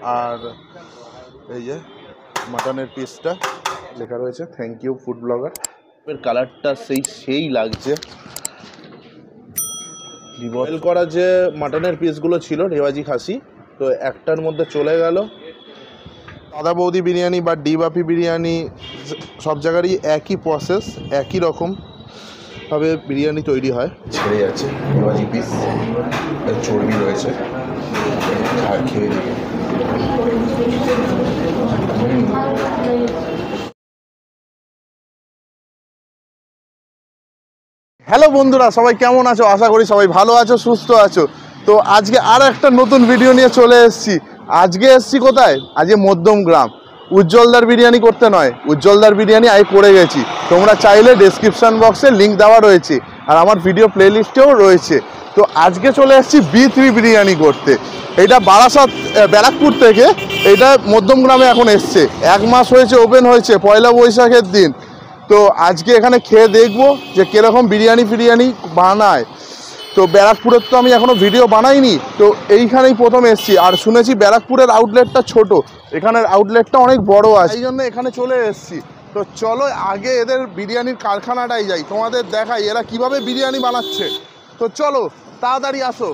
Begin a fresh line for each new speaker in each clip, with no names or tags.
আর এই যে মাটনের পিসটা লেখা রয়েছে থ্যাংক ইউ ফুড ব্লগার। এর কালারটা সেই লাগছে। বয়েল করা যে মাটনের পিসগুলো ছিল রেওয়াজি খাসি, তো একটার মধ্যে চলে গেল। দাদা বৌদি বিরিয়ানি বা ডিবাপি বিরিয়ানি সব জায়গারই একই প্রসেস, একই রকমভাবে বিরিয়ানি তৈরি হয়। ছেড়ে যাচ্ছে রেওয়াজি পিস, চর্বি রয়েছে, খেয়ে দিকে। হ্যালো বন্ধুরা, সবাই কেমন আছো? আশা করি সবাই ভালো আছো, সুস্থ আছো। তো আজকে আর একটা নতুন ভিডিও নিয়ে চলে এসেছি। আজকে এসেছি কোথায়? আজকে মধ্যমগ্রাম। উজ্জ্বলদার বিরিয়ানি করতে নয়, উজ্জ্বলদার বিরিয়ানি আগে করে গেছি। তোমরা চাইলে ডেসক্রিপশন বক্সে লিঙ্ক দেওয়া রয়েছে, আর আমার ভিডিও প্লেলিস্টেও রয়েছে। তো আজকে চলে এসেছি B3 বিরিয়ানি করতে। এটা বারাসাত ব্যারাকপুর থেকে, এটা মধ্যমগ্রামে এখন এসছে। 1 মাস হয়েছে ওপেন হয়েছে, পয়লা বৈশাখের দিন। তো আজকে এখানে খেয়ে দেখবো যে কীরকম বিরিয়ানি বানায়। তো ব্যারাকপুরের তো আমি এখনও ভিডিও বানাইনি, তো এইখানেই প্রথম এসেছি। আর শুনেছি ব্যারাকপুরের আউটলেটটা ছোট, এখানের আউটলেটটা অনেক বড় আছে, এই জন্য এখানে চলে এসেছি। তো চলো আগে এদের বিরিয়ানির কারখানাটাই যাই, তোমাদের দেখাই এরা কিভাবে বিরিয়ানি বানাচ্ছে। তো চলো তাড়াতাড়ি আসো,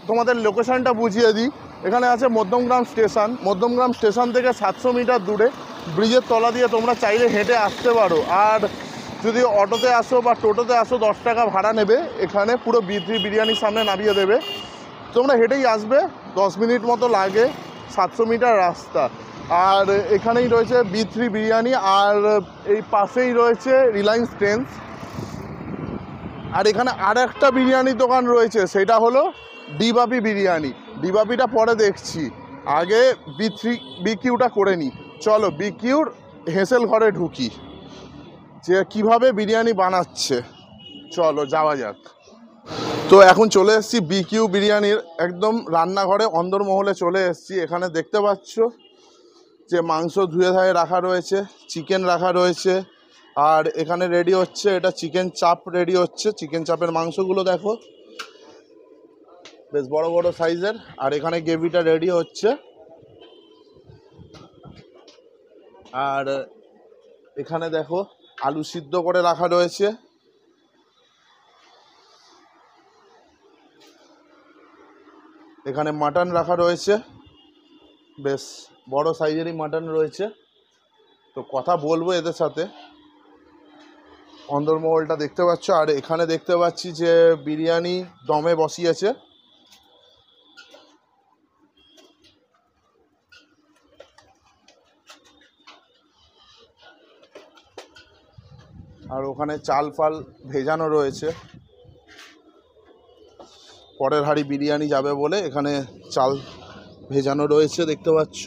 তোমাদের লোকেশানটা বুঝিয়ে দিই। এখানে আছে মধ্যমগ্রাম স্টেশন। মধ্যমগ্রাম স্টেশন থেকে 700 মিটার দূরে ব্রিজের তলা দিয়ে তোমরা চাইলে হেঁটে আসতে পারো। আর যদি অটোতে আসো বা টোটোতে আসো 10 টাকা ভাড়া নেবে। এখানে পুরো B3 বিরিয়ানির সামনে নামিয়ে দেবে। তোমরা হেঁটেই আসবে, 10 মিনিট মতো লাগে, 700 মিটার রাস্তা। আর এখানেই রয়েছে B3 বিরিয়ানি, আর এই পাশেই রয়েছে রিলায়েন্স ট্রেন্ডস। আর এখানে আর একটা বিরিয়ানির দোকান রয়েছে, সেটা হলো ডিবাপি বিরিয়ানি। ডিবাপিটা পরে দেখছি, আগে বিকিউটা করে নিই। চলো বিকিউর হেসেল ঘরে ঢুকি, যে কিভাবে বিরিয়ানি বানাচ্ছে। চলো যাওয়া যাক। তো এখন চলে এসেছি বিকিউ বিরিয়ানির একদম রান্নাঘরে, অন্দরমহলে চলে এসেছি। এখানে দেখতে পাচ্ছ যে মাংস ধুয়ে ধায়ে রাখা রয়েছে, চিকেন রাখা রয়েছে। আর এখানে রেডি হচ্ছে, এটা চিকেন চাপ রেডি হচ্ছে। চিকেন চাপের মাংসগুলো দেখো বেশ বড় বড় সাইজের। আর এখানে গ্রেভিটা রেডি হচ্ছে। আর এখানে দেখো আলু সিদ্ধ করে রাখা রয়েছে। এখানে মাটন রাখা রয়েছে, বেশ বড় সাইজেরই মাটন রয়েছে। তো কথা বলবো এদের সাথে। অন্দরমহলটা দেখতে পাচ্ছ। আর এখানে দেখতে পাচ্ছি যে বিরিয়ানি দমে বসিয়েছে। আর ওখানে চাল ফাল ভেজানো রয়েছে, পরের হাঁড়ি বিরিয়ানি যাবে বলে এখানে চাল ভেজানো রয়েছে, দেখতে পাচ্ছ।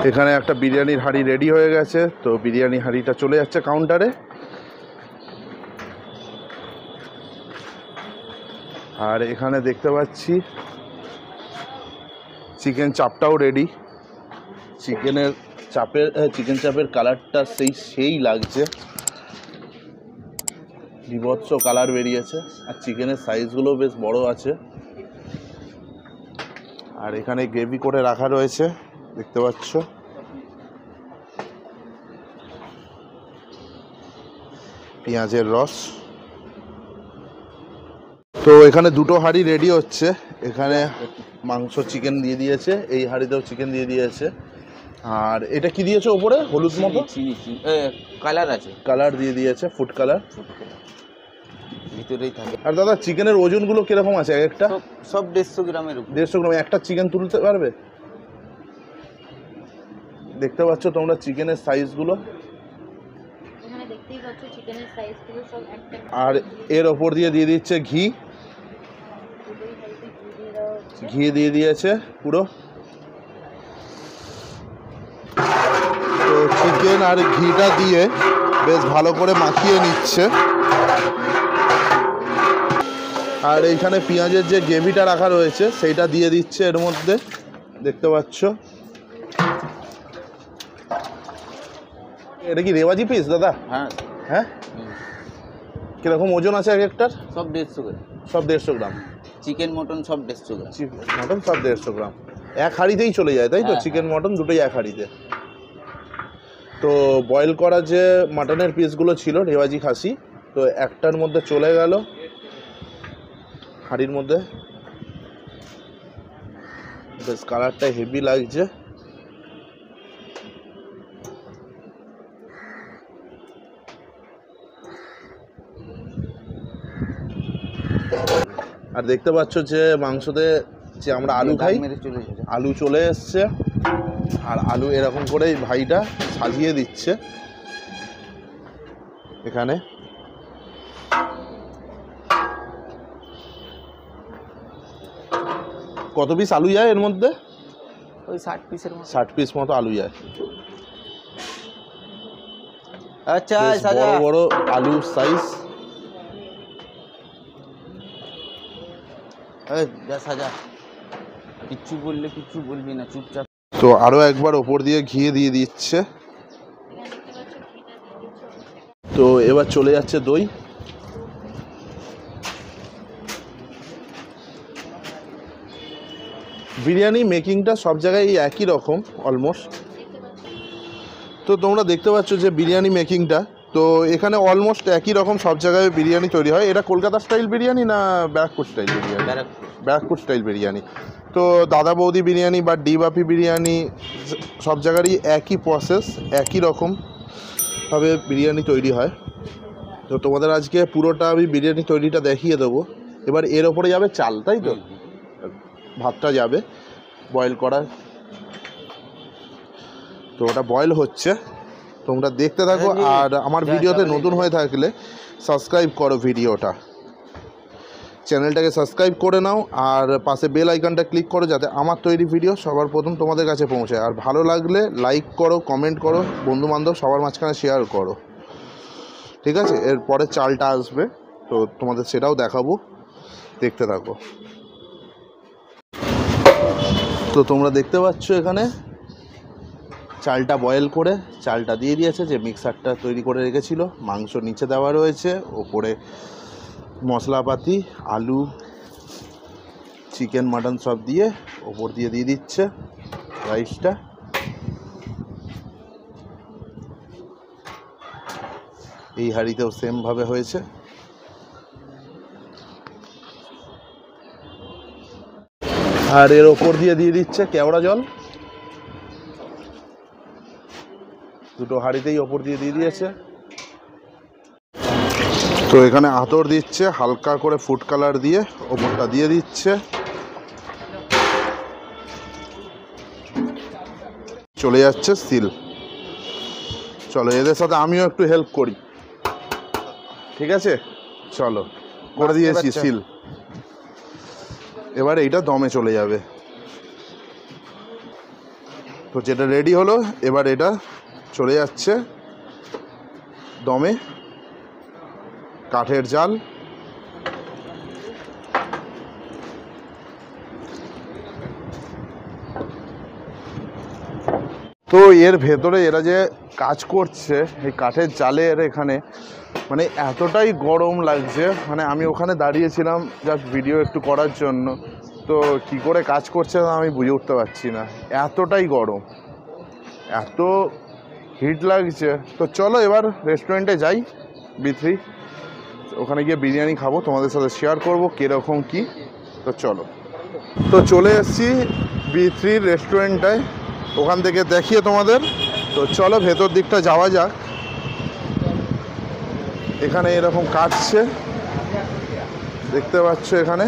এখানে একটা বিরিয়ানির হাঁড়ি রেডি হয়ে গেছে। তো বিরিয়ানি হাঁড়িটা চলে যাচ্ছে কাউন্টারে। আর এখানে দেখতে পাচ্ছি চিকেন চাপটাও রেডি। চিকেন চাপের কালারটা সেই লাগছে, বিভৎস কালার বেরিয়েছে। আর চিকেনের সাইজগুলো বেশ বড় আছে। আর এখানে গ্রেভি করে রাখা রয়েছে, দেখতে পাচ্ছ। পেঁয়াজের রস। তো এখানে দুটো হাঁড়ি রেডি হচ্ছে। এখানে মাংস চিকেন দিয়ে দিয়েছে, এই হাঁড়িতেও চিকেন দিয়ে দিয়েছে। আর এটা কি দিয়েছে ওপরে? হলুদ মতো
কালার আছে,
কালার দিয়ে দিয়েছে, ফুড কালার
ভিতরেই থাকে।
আর দাদা চিকেনের ওজনগুলো কিরকম আছে? একটা
সব 150 গ্রামের উপর।
150 গ্রাম একটা চিকেন তুলতে পারবে? দেখতে পাচ্ছ তোমরা চিকেনের সাইজগুলো।
এখানে দেখতেই পাচ্ছ চিকেনের সাইজগুলো সব একটা।
আর এর ওপর দিয়ে দিচ্ছে ঘি দিয়ে দিয়েছে পুরো। তো চিকেন আর ঘিটা দিয়ে বেশ ভালো করে মাখিয়ে নিচ্ছে। আর এইখানে পেঁয়াজের যে গ্রেভিটা রাখা রয়েছে সেইটা দিয়ে দিচ্ছে এর মধ্যে, দেখতে পাচ্ছ। এটা কি রেওয়াজি পিস দাদা?
হ্যাঁ
হ্যাঁ। কিরকম ওজন আছে এক একটার?
সব 150 গ্রাম।
সব 150 গ্রাম।
চিকেন মটন সব 150 গ্রাম।
মটন সব 150 গ্রাম এক হাঁড়িতেই চলে যায়, তাই তো?
হ্যাঁ,
চিকেন মটন দুটোই এক হাঁড়িতে। তো বয়েল করা যে মাটনের পিসগুলো ছিল রেওয়াজি খাসি, তো একটার মধ্যে চলে গেল হাঁড়ির মধ্যে। বেশ কালারটা হেভি লাগছে। আর দেখতে পাচ্ছ যে মাংসতে যে আমরা আলু খাই, আলু চলে এসছে। আর আলু এরকম করেই ভাইটা সাজিয়ে দিচ্ছে এখানে। কত পিস আলু যায় এর মধ্যে?
ওই 60 পিসের মতো।
60 পিস মতো আলু যায়।
আচ্ছা
বেশ বড় বড় আলু সাইজ।
সাজা কিচ্ছু বললে কিচ্ছু বলবি না, চুপচাপ।
তো আরো একবার ওপর দিয়ে ঘি দিয়ে দিচ্ছে। তো এবার চলে যাচ্ছে দই। বিরিয়ানি মেকিংটা সব জায়গায় একই রকম অলমোস্ট। তো তোমরা দেখতে পাচ্ছ যে বিরিয়ানি মেকিংটা তো এখানে অলমোস্ট একই রকম সব জায়গায় বিরিয়ানি তৈরি হয়। এটা কলকাতা স্টাইল বিরিয়ানি না ব্যারাকপুর স্টাইল বিরিয়ানি? ব্যারাকপুর স্টাইল বিরিয়ানি। তো দাদা বৌদি বিরিয়ানি বা ডিবাপি বিরিয়ানি সব জায়গারই একই প্রসেস, একই রকমভাবে বিরিয়ানি তৈরি হয়। তো তোমাদের আজকে পুরোটা আমি বিরিয়ানি তৈরিটা দেখিয়ে দেবো। এবার এর ওপরে যাবে চাল, তাই তো? ভাতটা যাবে বয়েল করা। তো ওটা বয়েল হচ্ছে, তোমরা দেখতে থাকো। আর আমার ভিডিওতে নতুন হয়ে থাকলে সাবস্ক্রাইব করো, ভিডিওটা চ্যানেলটাকে সাবস্ক্রাইব করে নাও। আর পাশে বেল আইকনটা ক্লিক করো যাতে আমার তৈরি ভিডিও সবার প্রথম তোমাদের কাছে পৌঁছায়। আর ভালো লাগলে লাইক করো, কমেন্ট করো, বন্ধুবান্ধব সবার মাঝখানে শেয়ার করো, ঠিক আছে? এরপরে চালটা আসবে, তো তোমাদের সেটাও দেখাবো, দেখতে থাকো। তো তোমরা দেখতে পাচ্ছ এখানে চালটা বয়েল করে চালটা দিয়ে দিয়েছে, যে মিক্সারটা তৈরি করে রেখেছিল। মাংস নিচে দেওয়া রয়েছে, ওপরে মশলাপাতি আলু চিকেন মাটন সব দিয়ে ওপর দিয়ে দিচ্ছে রাইসটা। এই হাঁড়িতেও সেমভাবে হয়েছে। আর এর ওপর দিয়ে দিচ্ছে কেওড়া জল। দুটো হাঁড়িতেই ওপর দিয়ে দিয়েছে। তো এখানে আতর দিচ্ছে হালকা করে ফুড কালার দিয়ে, ওপরটা দিয়ে দিচ্ছে। চলে যাচ্ছে সিল। চলো এদের সাথে আমিও একটু হেল্প করি, ঠিক আছে? চলো করে দিয়েছি সিল। এবার এইটা দমে চলে যাবে। তো যেটা রেডি হলো, এবার এটা চলে যাচ্ছে দমে। কাঠের জাল। তো এর ভেতরে এরা যে কাজ করছে এই কাঠের জালের এখানে, মানে এতটাই গরম লাগছে, মানে আমি ওখানে দাঁড়িয়েছিলাম জাস্ট ভিডিও একটু করার জন্য। তো কি করে কাজ করছে আমি বুঝে উঠতে পারছি না, এতটাই গরম, এত হিট লাগছে। তো চলো এবার রেস্টুরেন্টে যাই B3, ওখানে গিয়ে বিরিয়ানি খাবো, তোমাদের সাথে শেয়ার করবো কীরকম কি। তো চলো। তো চলে এসেছি B3 রেস্টুরেন্টটায়, ওখান থেকে দেখিয়ে তোমাদের। তো চলো ভেতর দিকটা যাওয়া যাক। এখানে এরকম কাটছে, দেখতে পাচ্ছ এখানে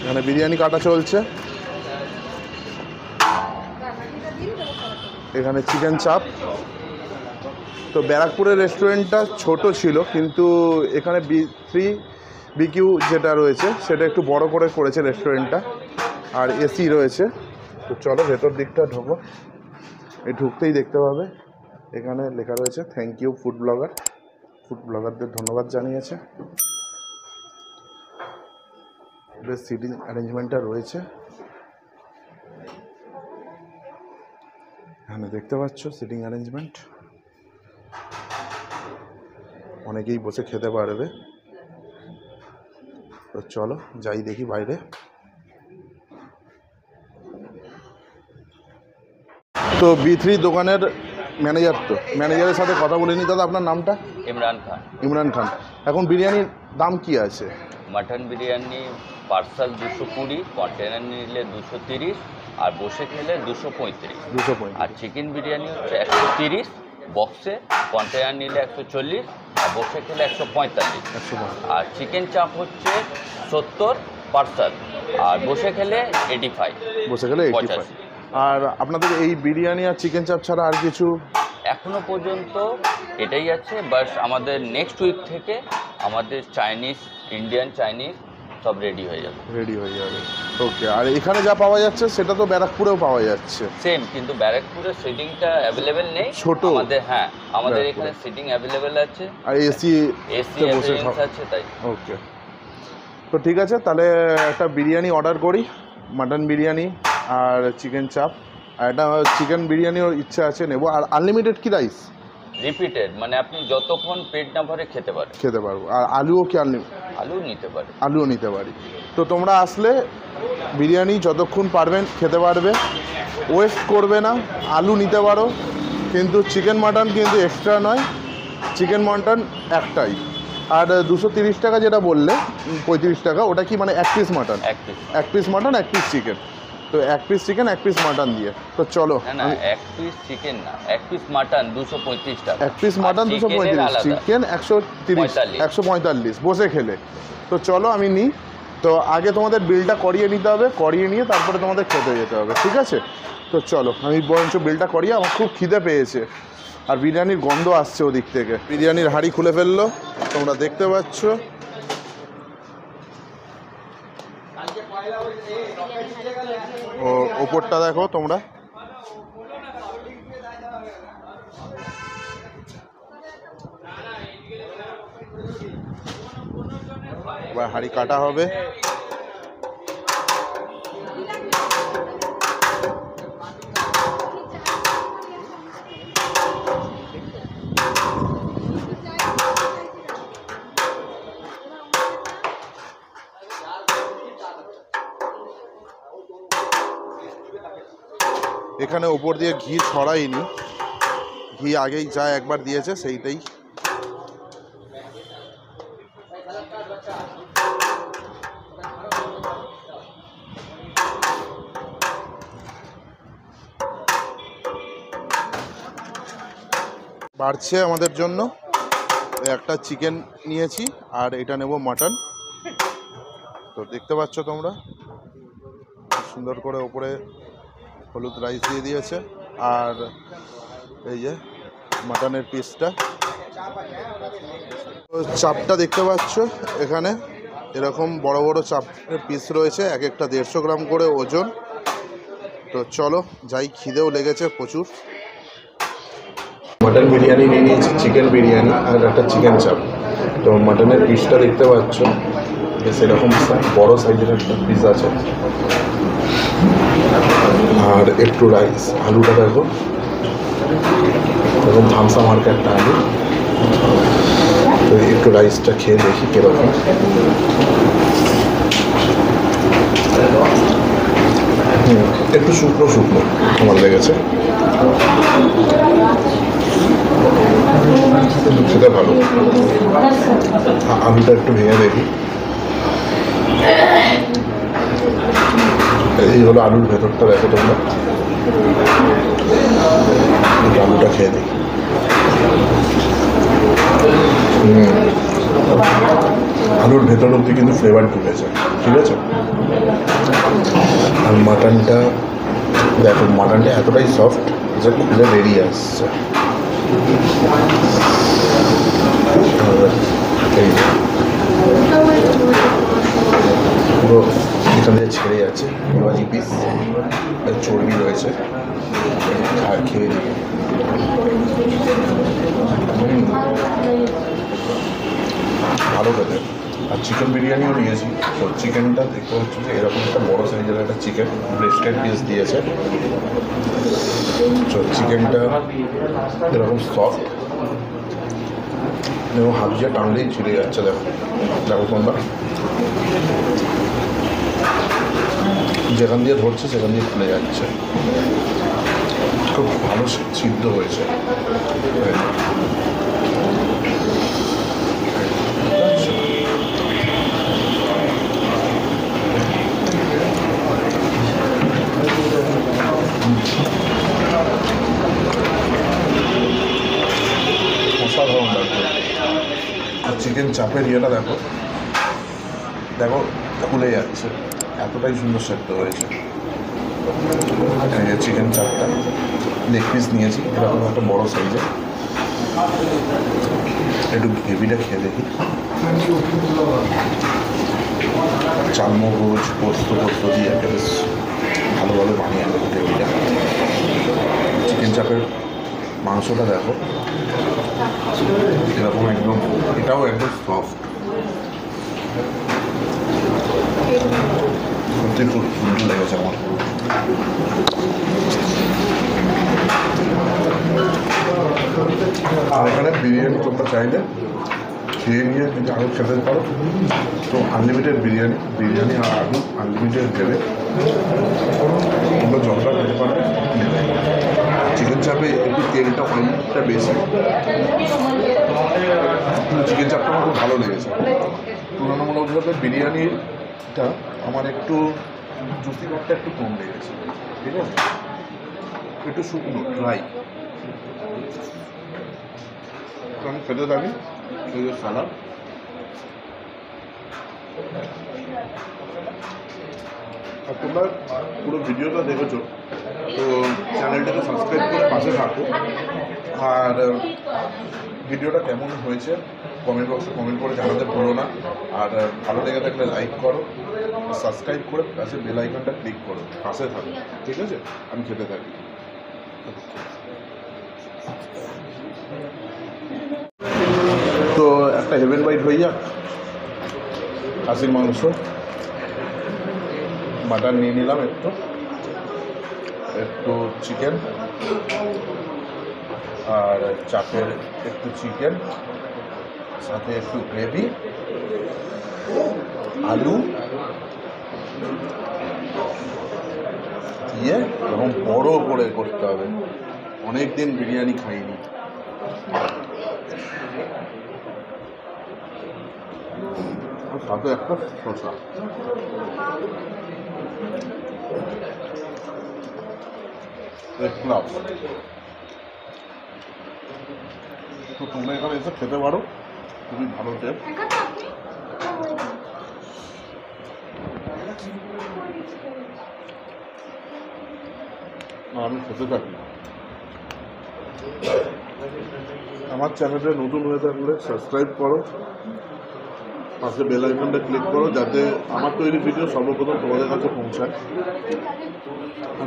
এখানে বিরিয়ানি কাটা চলছে। এখানে চিকেন চাপ। তো ব্যারাকপুরের রেস্টুরেন্টটা ছোট ছিল, কিন্তু এখানে B3 BQ যেটা রয়েছে সেটা একটু বড় করে করেছে রেস্টুরেন্টটা, আর এসি রয়েছে। তো চলো ভেতর দিকটা ঢোকো। এই ঢুকতেই দেখতে পাবে এখানে লেখা রয়েছে thank you food blogger. Food ব্লগারদের ধন্যবাদ জানিয়েছে। বেশ সিটিং অ্যারেঞ্জমেন্টটা রয়েছে এখানে, দেখতে পাচ্ছ সিটিং অ্যারেঞ্জমেন্ট। অনেকেই বসে খেতে পারবে। তো চলো যাই দেখি বাইরে। তো B3 দোকানের ম্যানেজার, তো ম্যানেজারের সাথে কথা বলে নি। দাদা আপনার নামটা?
ইমরান খান।
ইমরান খান। এখন বিরিয়ানির দাম কি আছে?
মাটন বিরিয়ানি পার্সেল 220, কন্টেনার নিলে 230, আর বসে খেলে 235।
235।
আর চিকেন বিরিয়ানি হচ্ছে 130 বক্সে, কন্টেনার নিলে 140, আর বসে খেলে 145।
145।
আর চিকেন চাপ হচ্ছে 70 পার্সেল, আর বসে খেলে 85।
বসে গেলে 85। আর আপনাদের এই বিরিয়ানি আর চিকেন চাপ ছাড়া আর কিছু?
এখনো পর্যন্ত এটাই আছে, বাস আমাদের নেক্সট উইক থেকে আমাদের চাইনিজ, ইন্ডিয়ান চাইনিজ সব রেডি হয়ে যাবে।
রেডি হয়ে যাবে, ওকে। আর এখানে যা পাওয়া যাচ্ছে সেটা তো ব্যারাকপুরেও পাওয়া যাচ্ছে।
সেম, কিন্তু ব্যারাকপুরের সিটিংটা অ্যাভেলেবেল নেই।
ছোট
আমাদের, হ্যাঁ আমাদের
ব্যারাকপুরে।
এখানে সিটিং অ্যাভেলেবেল আছে,
আর এসি বসে
আছে তাই।
ওকে, তো ঠিক আছে, তাহলে একটা বিরিয়ানি অর্ডার করি, মাটন বিরিয়ানি আর চিকেন চাপ। আর একটা চিকেন বিরিয়ানিও ইচ্ছা আছে নেব। আর আনলিমিটেড কি রাইস?
রিপিটেড, মানে আপনি যতক্ষণ পেট না ভরে খেতে পারেন।
খেতে পারবো। আর আলুও কি আনলিমিটেড?
আলু নিতে পারেন।
আলুও নিতে পারি। তো তোমরা আসলে বিরিয়ানি যতক্ষণ পারবেন খেতে পারবে, ওয়েস্ট করবে না। আলু নিতে পারো, কিন্তু চিকেন মাটন কিন্তু এক্সট্রা নয়, চিকেন মাটন একটাই। আর 230 টাকা যেটা বললে, 35 টাকা, ওটা কি মানে এক পিস মাটন? এক পিস মাটন, এক পিস চিকেন। তো এক পিস চিকেন, এক পিস মাটন দিয়ে। তো চলো।
না, এক পিস চিকেন না, এক পিস মাটন 235 টাকা।
এক পিস মাটন 235, চিকেন 130, 145 বসে খেলে। তো চলো আমি নিই। তো আগে তোমাদের বিলটা করিয়ে নিতে হবে, করিয়ে নিয়ে তারপরে তোমাদের খেতে যেতে হবে, ঠিক আছে? তো চলো আমি বরঞ্চ বিলটা করিয়ে, আমার খুব খিদে পেয়েছে আর বিরিয়ানির গন্ধ আসছে ওদিক থেকে। বিরিয়ানির হাঁড়ি খুলে ফেললো, তোমরা দেখতে পাচ্ছ। ও ওপরটা দেখো তোমরা। এবার হাঁড়ি কাটা হবে। এখানে ওপর দিয়ে ঘি ছড়াইনি, ঘি আগেই যা একবার দিয়েছে সেইটাই। বাড়ছে আমাদের জন্য। একটা চিকেন নিয়েছি আর এটা নেব মাটন। তো দেখতে পাচ্ছ তোমরা, সুন্দর করে ওপরে হলুদ রাইস দিয়ে দিয়েছে। আর এই যে মাটনের পিসটা, চাপটা দেখতে পাচ্ছ এখানে এরকম বড় বড় চাপের পিস রয়েছে, এক একটা 150 গ্রাম করে ওজন। তো চলো যাই, খিদেও লেগেছে প্রচুর। মাটন বিরিয়ানি নিয়ে নিয়েছি, চিকেন বিরিয়ানি আর একটা চিকেন চাপ। তো মাটনের পিসটা দেখতে পাচ্ছ বেশ এরকম বড় সাইজের একটা পিস আছে। আর একটু রাইস, আলুটা দেখো এরকম ধামসা মার্কা একটা আলু। তো একটু রাইসটা খেয়ে দেখি কীরকম। একটু শুকনো শুকনো আমার লেগেছে, সেটা ভালো। আলুটা একটু ভেঙে দেখি। এই হলো আলুর ভেতরটা, দেখো তোমরা। আলুটা খেয়ে দিই। আলুর ভেতর অব্দি কিন্তু ফ্লেভার ঢুকেছে, ঠিক আছে। আর মাটনটা দেখো, মাটনটা এতটাই সফট যে খুলে বেরিয়ে আসছে। পুরো এখান থেকে ছেড়ে যাচ্ছে, ভাজি পিস, চর্বি রয়েছে। আর খেয়ে দিই। ভালো খেতে। আর চিকেন বিরিয়ানিও নিয়েছি। তো চিকেনটা দেখতে পাচ্ছি যে এরকম একটা বড়ো সাইজের একটা চিকেন ব্রেস্টেড পিস দিয়েছে। তো চিকেনটা এরকম সফট এবং হাত দিয়ে টানলেই ছিঁড়ে যাচ্ছে। দেখো দেখো তোমরা, যেখান দিয়ে ধরছে সেখান দিয়ে খুলে যাচ্ছে, খুব ভালো সিদ্ধ হয়েছে। অসাধারণ লাগছে। আর চিকেন চাপের ইয়েটা দেখো দেখো খুলে যাচ্ছে, এতটাই সুন্দর সেদ্ধ হয়েছে। চিকেন চাপটা লেগ পিস নিয়েছি এরকম একটা বড় সাইজে, একটু গ্রেভিটা খেয়ে দেখি। চালমগজ পোস্ত দিয়ে একটা বেশ ভালোভাবে বানিয়ে আনবো গ্রেভিটা। চিকেন চাপের মাংসটা দেখো এরকম একদম, এটাও একদম সফট, সত্যি খুব সুন্দর লেগেছে আমার। আর এখানে বিরিয়ানি তোমরা চাইলে খেয়ে নিয়ে যদি আরও খেতে পারো তো আনলিমিটেড বিরিয়ানি আর আলু আনলিমিটেড দেবে, তোমরা যতটা খেতে পারবে নেবে। চিকেন চাপে একটু তেলটা অনেকটা বেশি, চিকেন চাপটা আমার খুব ভালো লেগেছে। তুলনামূলকভাবে বিরিয়ানিটা আমার একটু জুসি ভাবটা একটু কম লেগেছে, ঠিক আছে, একটু শুকনো ড্রাই। আমি খেতে থাকি এই যে সালাদ। আর তোমরা পুরো ভিডিওটা দেখেছো তো চ্যানেলটাকে সাবস্ক্রাইব করে পাশে থাকো। আর ভিডিওটা কেমন হয়েছে কমেন্ট বক্সে কমেন্ট করে জানাতে ভুলো না। আর ভালো লেগে থাকলে লাইক করো, সাবস্ক্রাইব করে পাশে বেল আইকনটা ক্লিক করো, পাশে থাকো, ঠিক আছে। আমি খেতে থাকি। তো একটা হেভেন বাইট হয়ে যাক। খাসির মাংস, মাটন নিয়ে নিলাম, একটু চিকেন, আর চাপের একটু চিকেন, সাথে একটু গ্রেভি, আলু দিয়ে এরকম বড় করে করতে হবে। অনেক দিন বিরিয়ানি খাইনি। সাথে একটা শসা। তো তোমরা এখানে এসে খেতে পারো, খুবই ভালো টেস্ট। আমি খেতে থাকি। আমার চ্যানেলে নতুন হয়ে থাকলে সাবস্ক্রাইব করো, পাশে বেল আইকনটা ক্লিক করো যাতে আমার তৈরি ভিডিও সর্বপ্রথম তোমাদের কাছে পৌঁছায়।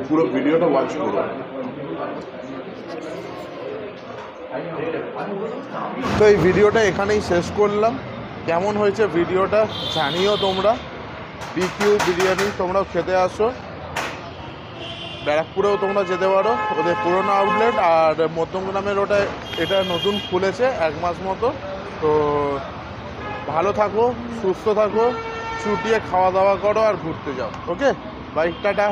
পুরো ভিডিওটা ওয়াচ করো। তো এই ভিডিওটা এখানেই শেষ করলাম। কেমন হয়েছে ভিডিওটা জানিও তোমরা। বিকিউ বিরিয়ানি তোমরাও খেতে আসো, ব্যারাকপুরেও তোমরা যেতে পারো, ওদের পুরোনো আউটলেট। আর মধ্যমগ্রামের এটা নতুন খুলেছে 1 মাস মতো। তো ভালো থাকো, সুস্থ থাকো, চুটিয়ে খাওয়া দাওয়া করো আর ঘুরতে যাও। ওকে, বাই, টাটা।